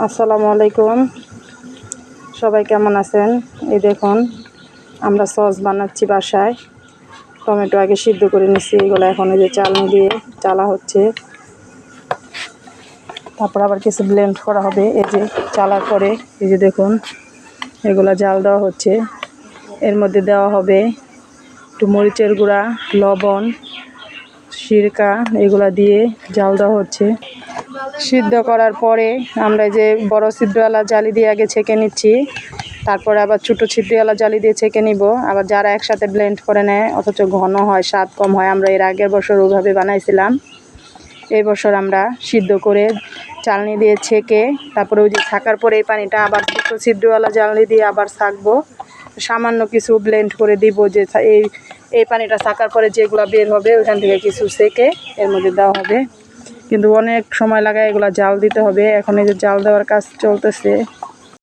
আসসালামু আলাইকুম, সবাই কেমন আছেন? এই দেখুন আমরা সস বানাচ্ছি বাসায়। টমেটো আগে সিদ্ধ করে নিচ্ছি, এগুলো এখন এই যে চালনি দিয়ে চালা হচ্ছে। তারপর আবার কিছু ব্লেন্ড করা হবে। এই যে চালার পরে এই যে দেখুন এগুলা জাল দেওয়া হচ্ছে। এর মধ্যে দেওয়া হবে একটু মরিচের গুঁড়া, লবণ, সিরকা, এগুলা দিয়ে জাল দেওয়া হচ্ছে। সিদ্ধ করার পরে আমরা যে বড় ছিদ্রওয়ালা জালি দিয়ে আগে ছেঁকে নিচ্ছি, তারপরে আবার ছোটো ছিদ্রওয়ালা জালি দিয়ে ছেঁকে নিব। আবার যারা একসাথে ব্লেন্ড করে নেয় অথচ ঘন হয়, স্বাদ কম হয়, আমরা এর আগের বছর ওইভাবে বানাইছিলাম। এই বছর আমরা সিদ্ধ করে চালনি দিয়ে ছেঁকে তারপরে ওই যে ছাকার পরে এই পানিটা আবার ছোটো ছিদ্রওয়ালা জালি দিয়ে আবার ছাকবো। সামান্য কিছু ব্লেন্ড করে দিব, যে এই পানিটা ছাকার পরে যেগুলো বের হবে ওইখান থেকে কিছু ছেঁকে এর মধ্যে দেওয়া হবে। কিন্তু অনেক সময় লাগায়, এগুলো জাল দিতে হবে। এখন এই যে জাল দেওয়ার কাজ চলতেছে।